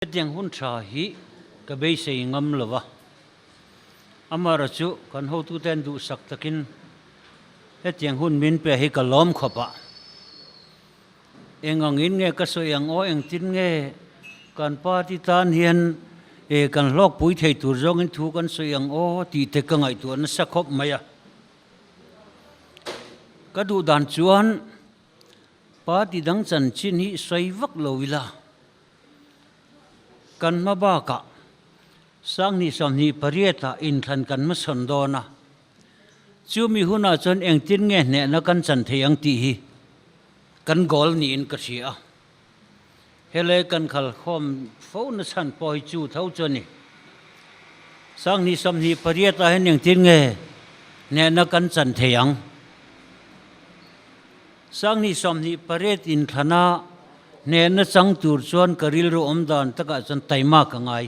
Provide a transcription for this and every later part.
Tiếng hun trà hi cái bây say ngâm lova amara chu kan ho tu ten du sak takin he tiếng hun min pe hi ka lom khopa engang in nge ka so yang o eng tin nge kan pa ti tan hian e kan lok pui thei tur zong in thu kan so yang o ti te ka ngai tu an sakhop maya ka du dan chuan pa ti dang chan chin hi soi vak lo wila kan ma ba ka sang ni som ni parieta in than kan ma son do na chu mi huna chon eng tin nge ne na kan chan theyang ti hi kan gol ni in ka sia hele kan khal khom fo na san poi chu thau choni sang ni som ni parieta hen eng tin nge ne na kan chan theyang sang ni som ni paret in thana ne na chang tur chuan karil ro om dan taka chan taima ka ngai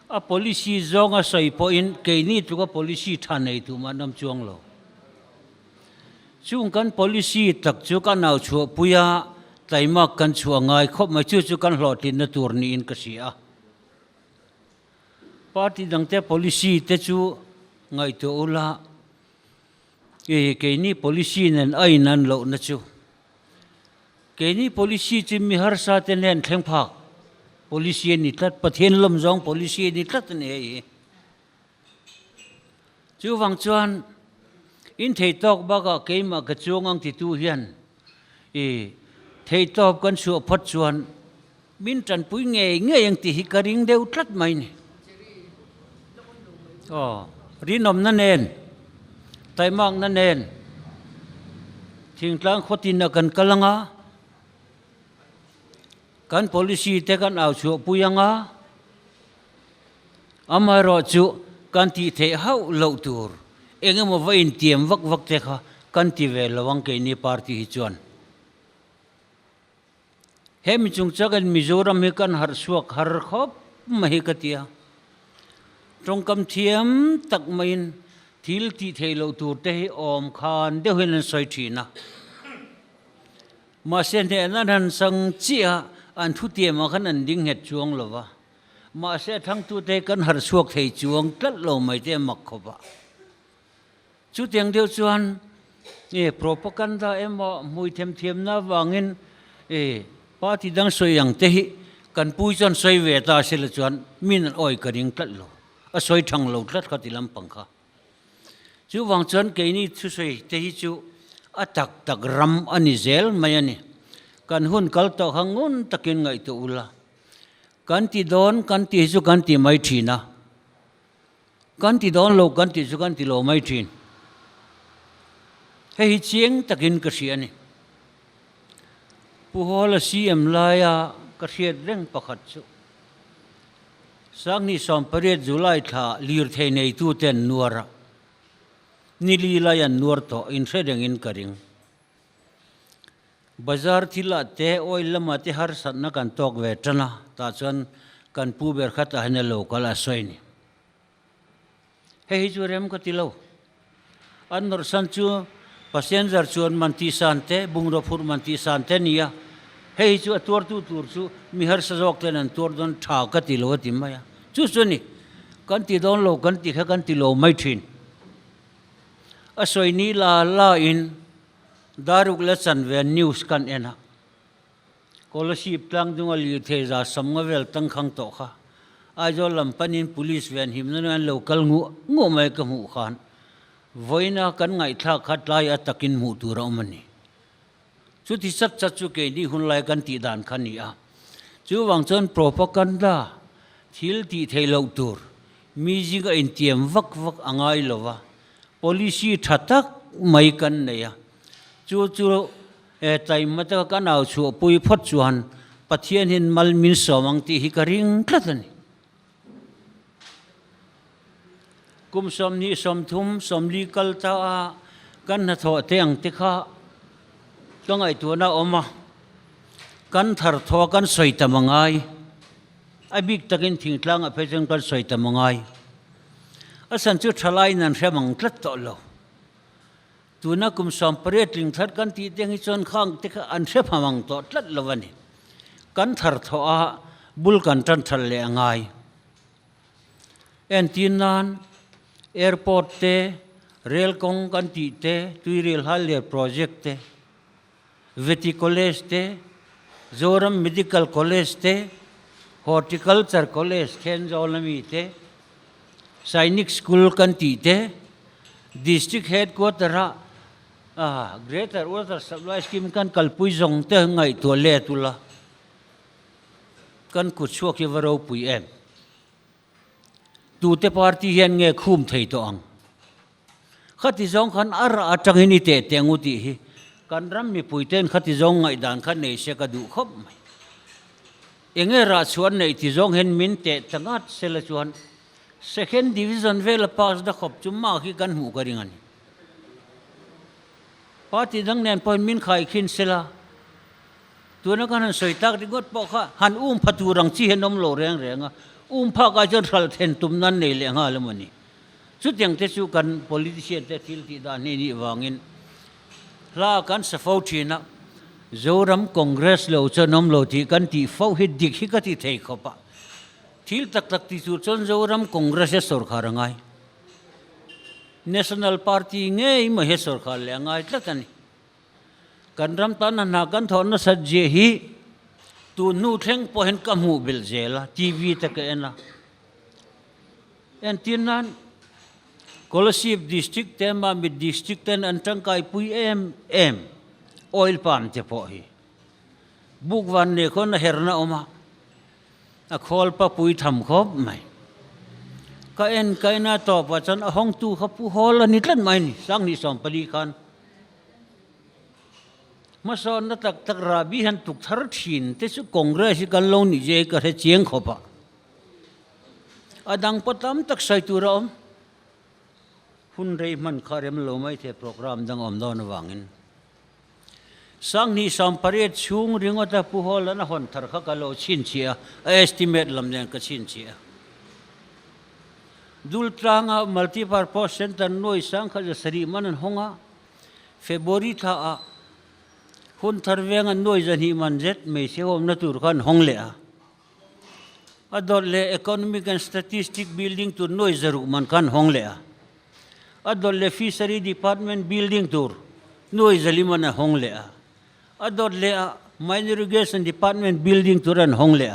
a policy zonga soi po in ke ni tu ka policy thanei tu manam chuang lo chung kan policy tak chu kan nau chu puya taima kan chu ngai khop ma chu chu kan hlotin na tur ni in ka sia party dangte policy te chu ngai to ula ke ni policy nen ai nan lo na chu ke ni policy chi miharsate nen thleng phak policy ni tlat pathian lom zong policy ni tlat ne chu wang chuan in thei tok ba ka ke ma ka chuang ang ti tu hian thei top kan su phat chuan min tran pui nge nge yang ti hi ka ring deu tlat mai ni rinom na nen taimang na nen thingtlang khotin na kan kalanga kan policy te kan au chu puyanga amaro chu kan ti the hau lo tur engemo vain tiam vak vak te kha kan ti ve lawang ke ni party hi chuan hem chung chagan mizoram he kan har suak har khop mahi katia tongkam thiam tak main thil ti thei lo tur te hi om khan de hin soi thina ma sen ne nan sang chia an thu tiam khan an ding het chuang lova ma se thang tu te kan har suak thei chuang tlat lo mai te mak khoba chu tiang deu chuan propaganda emo mui them na wangin party dang soi yang te hi kan pui chon soi ve ta sel chuan min an oi ka ring tlat lo a soi thang lo tlat kha tilam pangkha chu wang chuan ke ni chu soi te hi chu atak tak ram ani zel mai ani kan hun kal to hangun takin ngai to ula kan ti don kan ti chu kan ti mai thina kan ti don lo kan ti chu kan ti lo mai thin hei chieng takin ka sia ni pu hol cm laya ka hiat reng pakhat chu sang ni som pariat julai tha lir thei nei tu ten nuara nili layan nuar to in sedeng in karing bazar thila te oi lama te har sat na kan tok ve tana ta chuan kan pu ber khata hane local a soini hei chu rem ka tilo an nor san chu passenger chuan manti sante bungro phur manti sante nia hei chu tur chu mi har sajok ten an tur don tha ka tilo timaya chu chuni kan ti don lo kan ti kha kan ti lo mai thin a soini la in daruk la chan ve news kan ena scholarship tlang dunga li the za samnga vel tang khang to kha a jo lam panin police ven himnan local ngu mai ka mu khan voina kan ngai thla khat lai atakin mu tur omani chu ti sat cha chu ke ni hun lai kan ti dan khani a chu wang chon propaganda thil ti theilo tur mi ji ga in tiam vak angai lova policy thatak mai kan neya chu tai mata ka nau chu pui phot chuan pathian hin mal min somang ti hi ka ring tlatani kum som ni som thum som li kal ta kan na tho teng ti kha tongai tu na oma kan thar tho kan soi tamangai abik takin thingtlang a phejeng kan soi tamangai asan chu thalai nan hramang tlat to lo tuna kum som paret ling that kan ti teng hi chon khang te kha an hre phamang to tlat lawani กันถร์ทว่าบุลกันจันทร์เลงไงเอ็นตีนันแอร์พอร์ตเตเรลกงกันตีเตตุยเรลฮัลเลอร์โปรเจกต์เตเวทีคอลเลจเตโจรัมเมดิคอลคอลเลจเตฮอร์ติคัลเจอร์คอลเลจเคนโจลามีเตไซนิกสคูลกันตีเตดิสทริกเฮดควอเตอร์เกรเตอร์วอเตอร์ซัพพลายสกิมกันกัลปุยจงเตไงตัวเล่ตุละกันขุดชัวคิวเราปุยตูเตปาร์ตี้เฮนเงคุมไทยตัวอังขัดที่จงขันอาระจังหินิเตเตงอุติฮีกันรำมีปุยเต้นขัดที่จงไงด่านขันในเสกดูคบไหมเองราชวนในที่จงเห็นมินเตตั้งอัดเซลชวน second division เวลปาสดขบจุมมาขี้กันหูกระดิ่งอันปาร์ตี้ดังเนนพอยมินขายขินเซลาตัวนักการสวยตักที่กดปอกหันพัตูรังชีเห็นนมโลแรงพักอาจจะรัลเทนตุมนั้นในเลี้ยงอะไรมันนี่สุดยังเทสุกัน politician เตทิลที่ด้านนี้วางินลากันสฟาวชีนะโจรัมคอนเกรสเลวจะนมโลที่กันที่ฟาวฮิดดิกฮิกที่เทยขบะทิลตักที่สุดจนโจรัมคอนเกรสสุรคารังไง national party เงยมาเฮสุรคาเลี้ยงไงตั้งแต่นี้กันรำตอนนั้นนักันทอนสัจเจฮีตูนูเทงพอเห็นกำหูเบลเจล่ะทีวีตะเกนล่ะเอ็นที่นั้นคอลซีฟดิสทริกเต็มมามิดดิสทริกเต็นอันจังไกปุยเอ็มออยล์ปาล์มเจพอฮีบุกวันนี้คนเฮรนาออกมาขอลปะปุยทำครบไหมก็เอ็นไกน่าตอบว่าฉันห้องตู้เขาผู้ฮอลนิดเล่นไหมนี่สร้างนิสอมปลีกันมาสอนนักตักราบีหันตุกทาร์ชินเทสุคอนเกรสกันลงนิเจก็ให้เชียงขบะอดังปตามตักใส่ตัวเราหุ่นเรมันคาร์เมลไม่เทโปรแกรมดังอมดอนวังอินสังนิสามปริยชุงริงว่าแต่ผู้ฮอลนะฮอนทาร์ข้ากะโลชินเชียเอสติเมตลำเนียงก็ชินเชียดูลตรางะมัลติพาร์พอสเซนต์น้อยสังขจะสรีมันหงะเฟบริท่าคนทารเวงอันน้อยจะหิมันเจ็ดไม่เชื่อว่านัตุรกันห้องเล่อดอลเล่ economic and statistic building ตัวน้อยจะรุมันกันห้องเล่อดอลเล่ fishery department building ตัวน้อยจะลิมันห้องเล่อดอลเล่ mine irrigation department building ตัวนั้นห้องเล่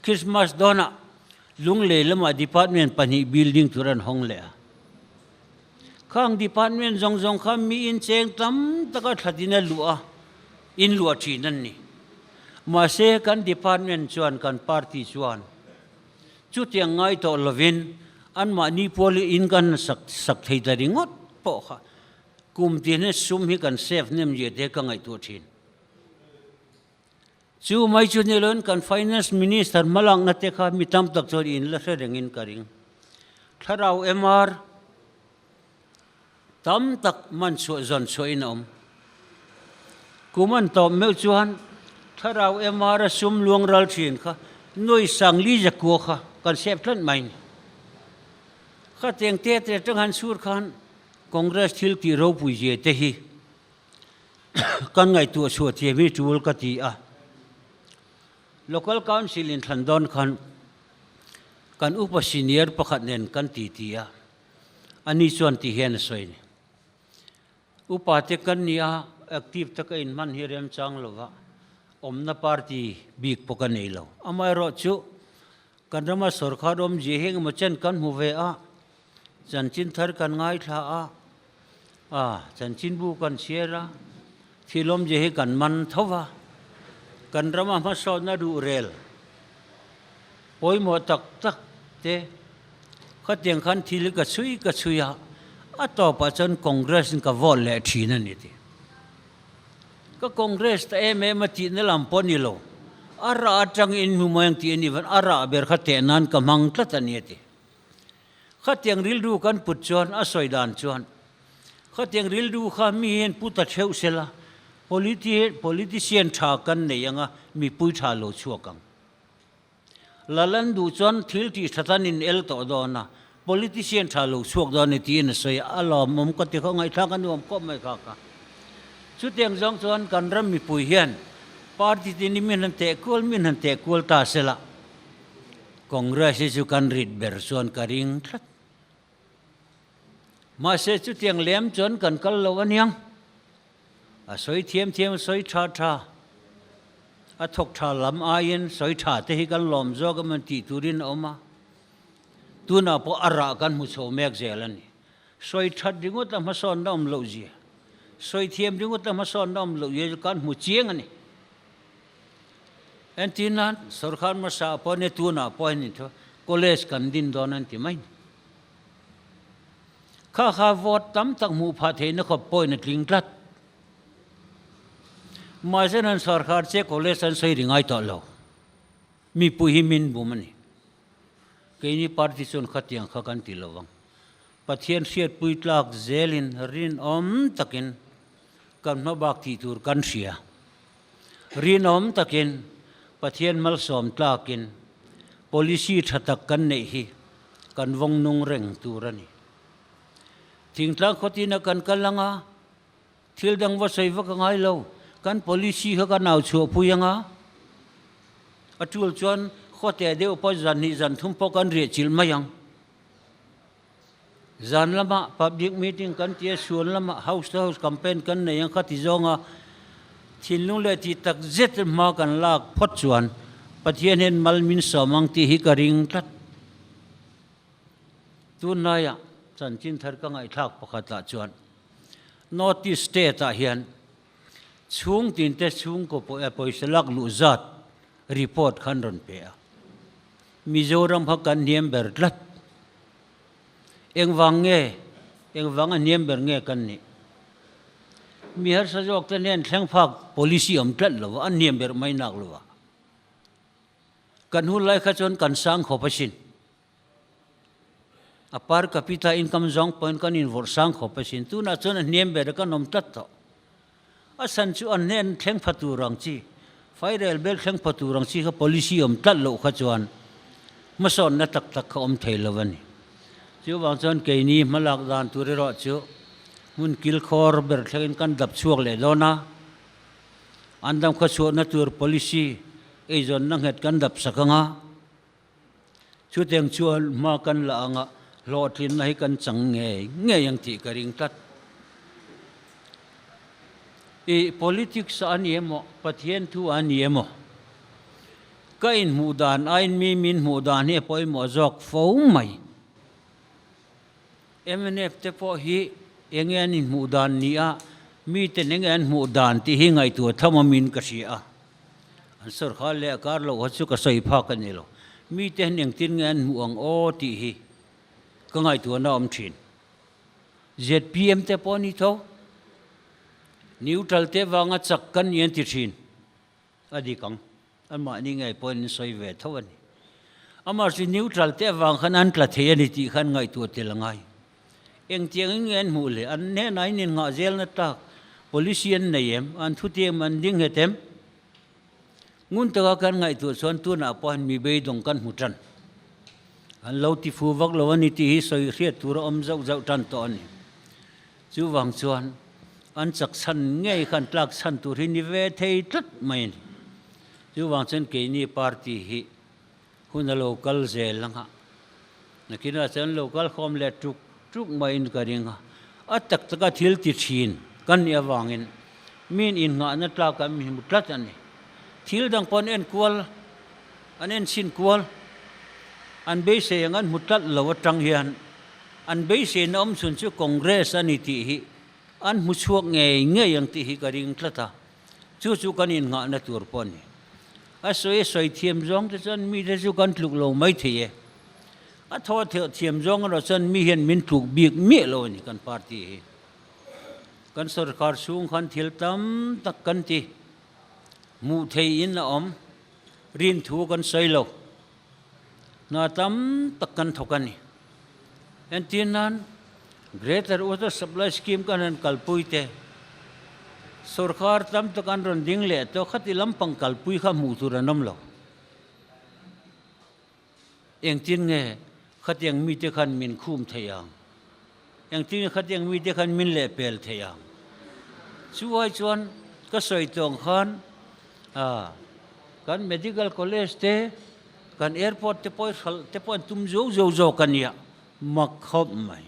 คริสต์มาสดอน่ะลุงเล่ละมา department ปันฮี building ตัวนั้นห้องเล่ข้างดีพาร์ตเมนต์จงข้ามมีอินเชงตั้มตะกัดทัดินลัวอินลัวชีนั่นนี่มาเสกันดีพาร์ตเมนต์ชวนกันปาร์ตี้ชวนจุดยังไงต่อลวินอันมานี่พอลีอินกันสักทีแต่ริงดปะค่ะกุมที่นี่ซุ่มให้กันเซฟเนี่ยมันเยอะเด็กกันไงตัวทีนจู่ไม่จุดนี้เลยกัน finance minister มาลังนัดเตะข้ามีตั้มตักจออินและเสด็จอินกันริงถ้าเราMRตั้มตักมันสวยจนสวยน้อมกูมันตอบเมื่อชวนถ้าเรามาระซุมลวงรัลชีนค่ะหน่วยสังลีจะกัวค่ะกันเซฟทันไหมข้าเตียงเตะจังหันสูรขันคอนเกรสทิลที่เราปุยเจเตฮีกันไงตัวชัวเทียมีจูลกตีlocal council in London kan upa senior pakhat nen kan titia ani chuan ti hian soi ni upa te kan nia active ta in man hirem chang lova omna party big poka nei lo amai ro chu kan rama sarkar om je heng machen kan huwe a chanchin thar kan ngai tha a chanchin bu kan siera thilom je he kan man thowa kan rama ma so na du rel poi mo tak te khát tiếng khăn thì cái suy à, to pa chân Congress cái vol lệ chỉ nên đi, cái Congress ta em mà chỉ nên làm pon đi lo, ara trang in mu mang ti ni van ara ber khát tiếng nan cái mang tất anh đi, khát tiếng ril du kan put chuan a soi dan chuan, khát tiếng ril du kha mi hen puta cheu sela, politician tha kan nei anga mi pui tha lo chuakang. Lalan du chuan thil ti thatan in el to dona politician thalo suak don ti in soi alom mom ko ti kho ngai tha kan om ko mai ka ka chu tiang jong chuan kan ram mi pui hian party tini min han te kul ta sela congress chu kan rit ber chuan ka ring thlat ma se chu tiang lem chon kan kal lo aniang a soi thiam soi tha a thok tha lam ain soi tha te hi kan lom zo ka man ti turin oma tuna po ara kan mu so mek zelani soi that dingot ma son dom lo ji soi thiam dingot ma son dom lo ye kan mu chieng ani en tinan sarkar ma sa po ne tuna po ni tho college kan din don an ti mai kha vote tam tak mu pha the na kho poi na tling tlat mai se nan sarkar che college an sei ringai to lo mi pu hi min bu mani ke ni party chon khatiang kha kan ti lowang pathian siat pui tlak zelin rin om takin kan ma bak ti tur kan sia rin om takin pathian mal som tlakin policy thatak kan nei hi kan wong nung reng turani thingtlang khotina kan kalanga thildang wa sei wa ka ngai lo kan policy ha ka naw chu puyanga atul chon khote de upo zan ni zan thum po kan ri chil mayang zan lama public meeting kan tia suan lama house to house campaign kan nei yang khati zonga thin lung le ti tak zet ma kan lak phot chuan pathian hen mal min somang ti hi ka ring tlat tu naya chan chin thar ka ngai thak pakhata chuan notice state a hian chung tin te chung ko po e poisalak lu zat report khan ron pe a mizoram ha kan niam ber tlat eng wang a niam ber nge kan ni miharsate jok te nen thleng phak policy om tlat lo an niam ber mai nak lo kan hu lai kha chon kan sang kho pasin apar capita income zong point kan in vor sang kho pasin tu na chon niam ber kan om tlat to asan chu an nen thleng phatu rang chi fairal bel thleng phatu rang chi kha policy om tlat lo kha chuan ma son na tak kha om thei lo wani chu wang chon ke ni malak dan tu re ro chu mun kil khor ber thleng kan dap chuak le lona andam kha chu na tur policy ei zon nang het kan dap sakanga chu teng chuan ma kan la anga lo thin nai kan chang nge yang ti ka ring tat e politics an yemo pathian thu an yemo ka in mudan ain mi min mudan he poi mo jok fo mai MNF te po hi engen in mudan ni a mi te nengen mudan ti hi ngai tu thama min ka sia an sar kha le kar lo chu ka sai pha ka ni lo mi te neng tin ngen muang o ti hi ka ngai tu na om thin ZPM te po ni tho neutral te wanga chak kan yen ti thin adi kang an ma ni ngai point soi ve thowan amar si neutral te wang khan an tla the ani ti khan ngai tu te langai eng tiang ngen mu le an ne nai nin nga zel na ta polisian nei em an thu te man ding hetem ngun ta kan ngai tu son tu na pon mi be dong kan hu tran an lo ti fu wak lo ani ti hi soi riat tu ro om zau zau tan to ni chu wang chuan an chak san ngei khan tlak san tu ri ni ve thei tut mai chu wang chen ke ni party hi hun local zel langa nakina chen local khom le tuk mai in ka ringa atak taka thil ti thin kan ya wangin min in nga na tla ka mi mutlat ani thil dang pon en kwal an en sin kwal an be se ngan mutlat lo tang hian an be se nom sun chu congress ani ti hi an mu chuak nge yang ti hi ka ring tlata chu kan in nga na tur pon ni a soi thiam zong te chan mi te chu kan tluk lo mai thie a tho thiam zong ro chan mi hian min tluk biak mi lo ni kan party hi kan sarkar sung khan thil tam tak kan ti mu thei in na om rin thu kan sai lo na tam tak kan thokan ni en tin nan greater water supply scheme kan an kalpui te sarkar tam to kan ron ding le to khati lampang kalpui kha mu tu ranom lo eng tin nge khatiang mi te khan min khum theyang eng tin khatiang mi te khan min le pel theyang chuai chuan ka soi tong khan kan medical college te kan airport te poi tum zo kan ya mak khop mai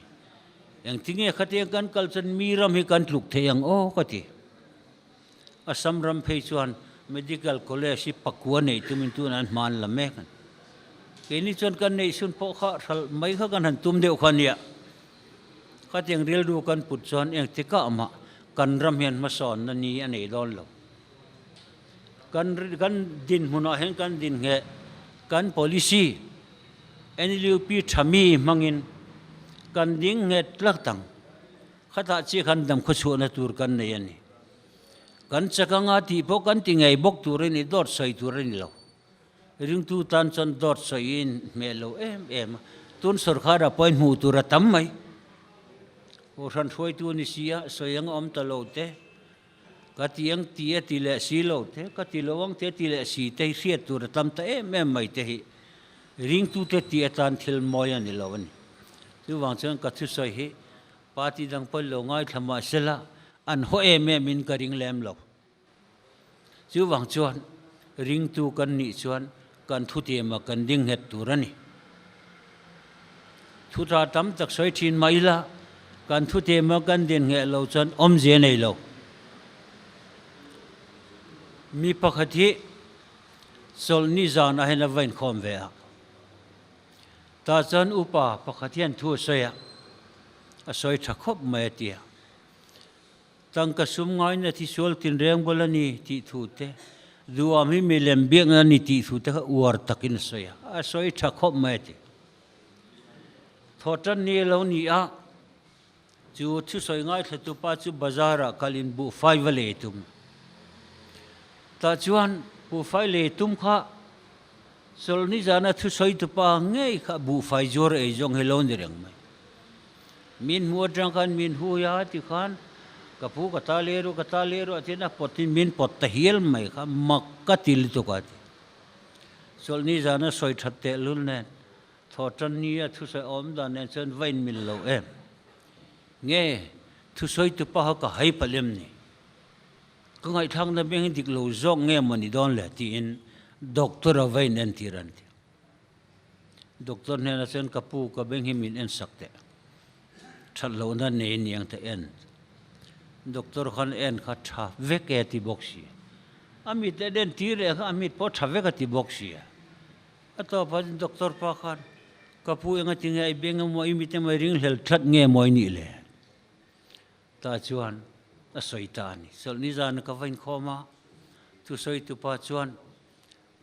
yang tinge khate kan kalchan miram hi kan tluk the yang o kati asam ram phei chuan medical college hi pakua nei tumin tu an man la me kan ke ni chon kan nei sun po kha thal mai kha kan han tum deu khan ya khateng rel du kan put chuan eng te ka ma kan ram hian ma son na ni anei don lo kan din huna hen kan din nge kan policy NLP thami mangin kan ding nge tlak tang khata chi kan dam khu chu na tur kan nei ani kan chakanga ti po kan tingai bok turin I dot sai turin lo ring tu tan chan dot sai in me lo em tun sarkar appoint mu tura tam mai o ran thoi tu ni sia soyang om ta lo te ka tiang tia ti le si lo te ka ti lowang te ti le si te riat tur tam ta em mai te hi ring tu te ti tan thil moi ani lo ani tu wang chang ka thu soi hi party dang pol lo ngai thama sela an ho min ka ring lem lo chu wang chuan ring tu kan ni chuan kan thu ti ma kan ding het turani thu ta tam tak soi thin mai la kan thu ti ma kan din nge lo chuan om je nei lo mi pakhathi sol ni zan a hena vain khom ve ta chan upa pakhathian thu soya a soi thakop mai tia tang ka sum ngai na thi sol tin reng bolani ti thu te duwa mi milem biang na ni ti thu te war takin soya a soi thakop mai ti thotan ni lo ni a chu thu soi ngai thatu pa chu bazara kalin bu 5 le tum ta chuan bu 5 le tum kha sol ni jana thu soi tu pa ngei kha bu 5 jor e jong helon direng mai min mu drang kan min hu ya ti khan kapu kata leru atina potin min pot tahil mai kha makkatil to ka sol ni jana soi thatte lul ne thotan ni a thu soi om da ne chen vain min lo em nge thu soi tu pa ka hai palem ni ko ngai thang na beng dik lo zong nge mani don le ti in doctor avain en tiran doctor ne na chen kapu ka beng hi min en sakte thal lo na ne niang te en doctor khan en kha tha veke ti boxi amit le den ti re kha amit po tha veka ti boxi ato pa doctor pa khan kapu enga ti ngai beng mo imite mai ring hel that nge moi ni le ta chuan a soitani sol ni zan ka vain khoma tu soi tu pa chuan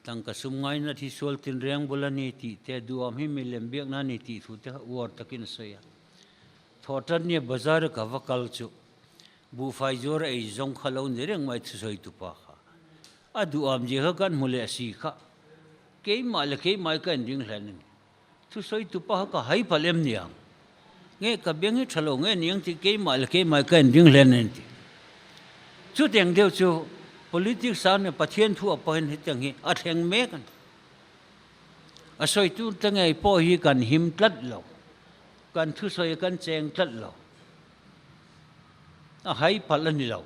tang ka sum ngai na thi sol tin reng bolani ti te duam hi milem biak na ni ti thu te war takin soya thotan ni bazar ka vakal chu bu fai jor ei zong khalon reng mai thu soi tu pa kha adu am je kan mule si kha ke mai kan ding hlan thu soi tu pa ka hai palem niang nge ka beng hi thalo nge niang ti ke mai kan ding hlan ti chu teng deu chu politics san ne pathian thu appoint hi tang hi a theng me kan a soi tu tangai po hi kan him tlat lo kan thu soi kan cheng tlat lo a hai palani lo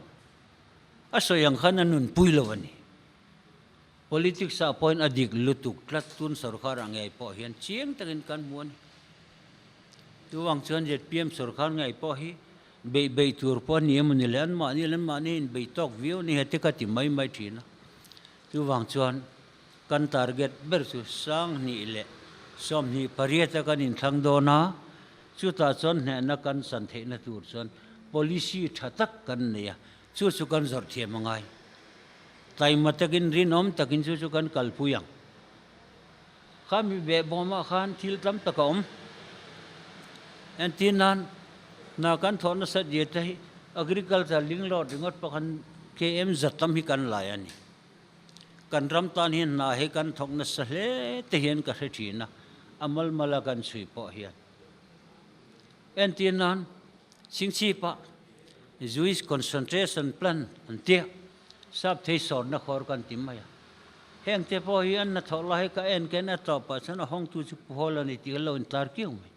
a soi ang khan anun pui lo ani politics sa appoint adik lutuk tlat tun sarkar angai po hian chiang tangin kan muan tu wang chuan jet pm sarkar ngai po hi be tur po ni mun len ma ni be tok view ni hete ka ti mai thina tu wang chuan kan target ber su sang ni le som ni pariata kan in thang do na chu ta chon ne na kan san the na tur chon policy thatak kan ne ya chu kan zor the mangai tai matakin rinom takin chu kan kalpuyang khami be boma khan thil tam takom antinan na kan thon sa je tai agriculture linglot ringot pakhan km zatam hi kan layani kan ram tan hin na he kan thok na sa hle te hian ka thina amal mala kan sui po hian antinan singchi pa Jewish concentration plan antia sab thei sor na khor kan timaya heng te po hian na thola he ka en ken a to pa chana hong tu chu holani ti lo in tar kiu me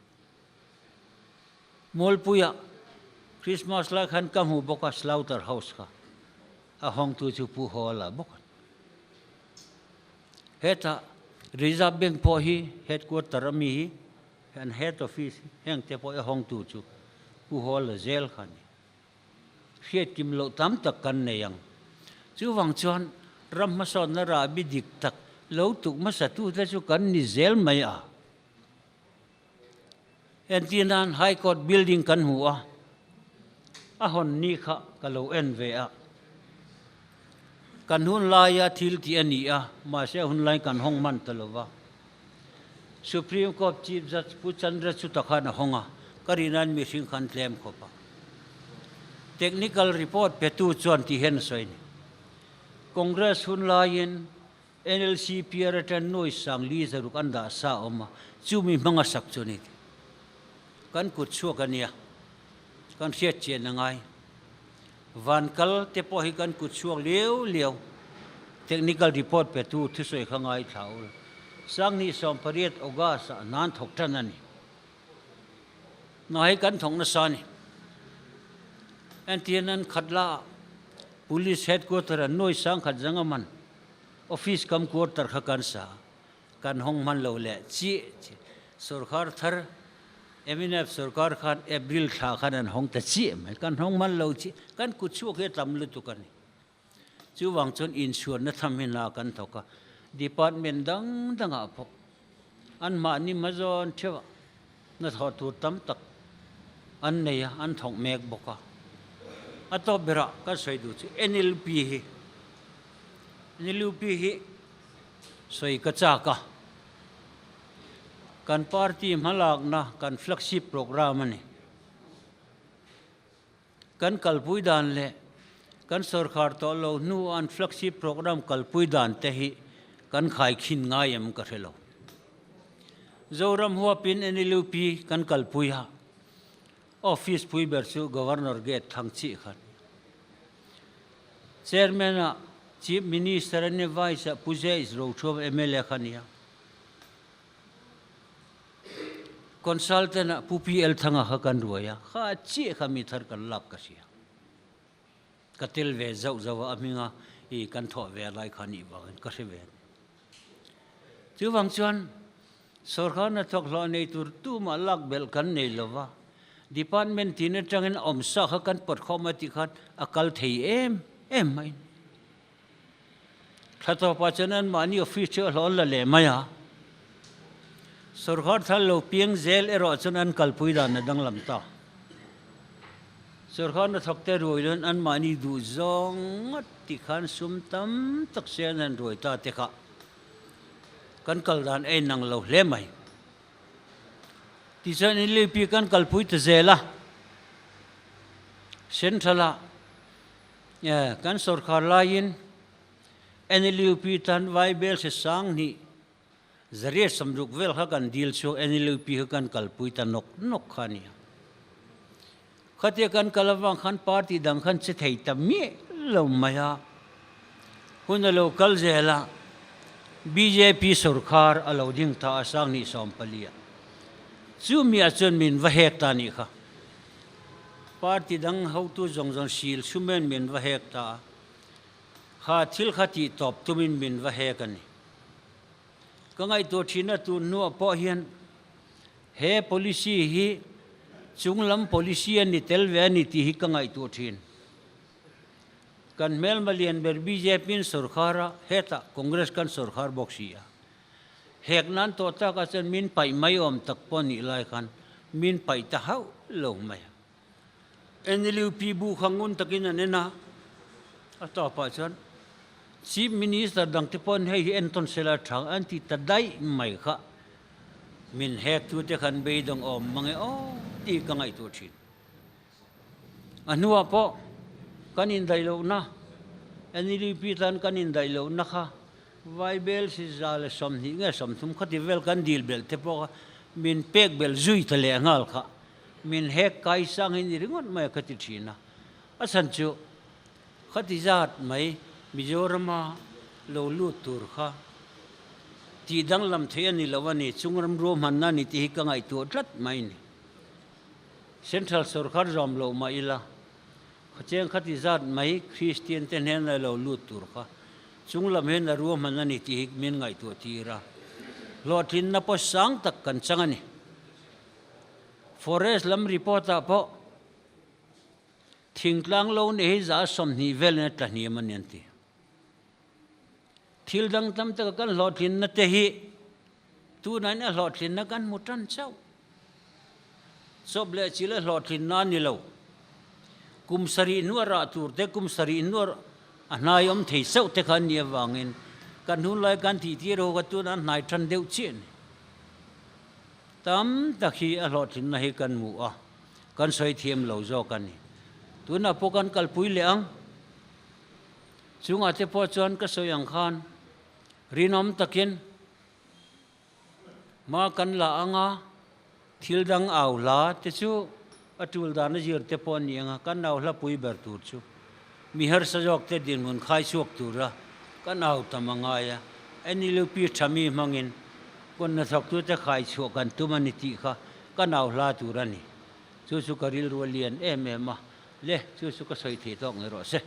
mol puya Christmas la khan kam hu boka slaughter house ka a hong tu chu pu hola boka heta Reserve Bank po hi headquarter mi hi and head office heng te po hong tu chu hu hol zel khan fiat kim lo tam tak kan ne yang chu wang chuan ram ma son na ra bi dik tak lo tuk ma sa tu ta chu kan ni zel mai a en tinan high court building kan hua a hon ni kha ka lo en ve a kan hun lai a thil ti ani a ma se hun lai kan hong man talova Supreme Court Chief Judge Puchandra Chutakhan honga karinan mi sing khan claim ko pa technical report pe tu chuan ti hen soin Congress hun lain NLC pieratan noi sang li zaruk anda sa oma chumi manga sak chuni kan kut chu kania kan siat chen nangai van kal te po hi kan kut chu leo technical report pe tu thisoi khangai thaul sang ni som pariat oga sa nan thok tan ani nai kan thong na sa ni antianan khatla police headquarter noi sang khat jangaman office kam quarter kha kan sa kan hong man lo le chi sarkar thar eminep sarkar khan april kha khan an hong ta chi mai kan hong man lo chi kan ku chu ke tam lu tu kan chu wang chon insurance na thamina kan thoka department dang a pho an ma ni mazon thewa na tho tu tam tak an nei an thong mek boka ato bera ka soi du chi NLP hi soi ka cha ka kan party malak na kan flagship program ani kan kalpui dan le kan sarkar to lo nu an flagship program kalpui dan te hi kan khai khin ngayam ka thelo zoram huwa pin NLP kan kalpui ha office pui ber chu governor gate thang chi khan chairman chief minister and vice puje is ro thom MLA khania consultant PPL thanga ha kan ruaya kha chi khami thar kan lak ka sia katil ve zau zawa aminga I kan tho ve lai khani ba ka se ve chu wang chuan sarkar na thok lo nei tur tu ma lak bel kan nei lova department tin atangin omsa kha kan pot khomati khan akal thei em mai thato pachanan mani official hol la le maya sarkar thal lo piang zel ero chunan kalpui dan na danglam ta sarkar na thokte roiron an mani du zong ti khan sum tam tak sen an roi ta te kha kan kal dan e nang lo hle mai ti chan in le pi kan kalpui te zela centrala ya kan sarkar lain NLP tan vai bel se sang ni zare samruk vel kha kan deal so NLP kan kalpui ta nok khania khate kan kalawang khan party dang khan che thei ta mi lo maya hun lo kal zela BJP sarkar alo ding ta asang ni sompalia chu mi achon min va hek ta ni kha party dang how to jong sil sumen min va hek ta kha thil khati top tumin min va he kan kangai to thina tu nu po hian he policy hi chunglam policy ani telve ani ti hi kangai to thin kan mel malian ber BJP sarkara heta congress kan sarkar boxia hek nan to ta ka chen min pai mai om tak poni lai khan min pai ta hau lo mai NLP bu khangun takin anena ata pa chan chief minister Gangte pon hei enton sela thang anti tadai mai kha min hek tu te khan be dong om mangai o ti kangai tu thin anua po kanin dai lo na NLP tan kanin dai lo na kha vai bel si zal som ni nge som thum khati vel kan dil bel te po min pek bel zui tale ngal kha min hek kai sang hin ringot mai khati thina asan chu khati zat mai Mizorama lo lu tur kha ti dang lam the ani lawani chungram ro manna ni ti ka ngai tu tlat mai ni central sarkar rom lo ma ila khacheng khati zat mai christian ten hen lo lu tur kha chung lam hen na ruam man ani ti min ngai tu ti ra lothin na po sang tak kan changani forest lam report a po thingtlang lo ne za som ni vel na tani man yan ti thil dang tam ta kan lothin na te hi tu na na lothin na kan mutan chau sob le chile lothin na ni lo kum sari nuara tur te kum sari nuar anai om thei sau te khan nia wangin kan hun lai kan thi ti ro ka tu na nai than deu chen tam takhi a lothin na hi kan mu a kan soi thiam lo zo kan ni tu na po kan kal pui le ang chunga te po chon ka soyang khan rinom takin ma kan la anga thil dang aw la te chu atul dan jir te pon nianga kan naw hla pui ber tur chu mihar sajok te din mun khai chuak tura kan naw tamanga ya ani lu pi thami mangin kon na thak tu te khai chuak kan tumani ti kha kan naw hla turani chu chu karil rualian em ma le chu chu ka soi the tok ngero se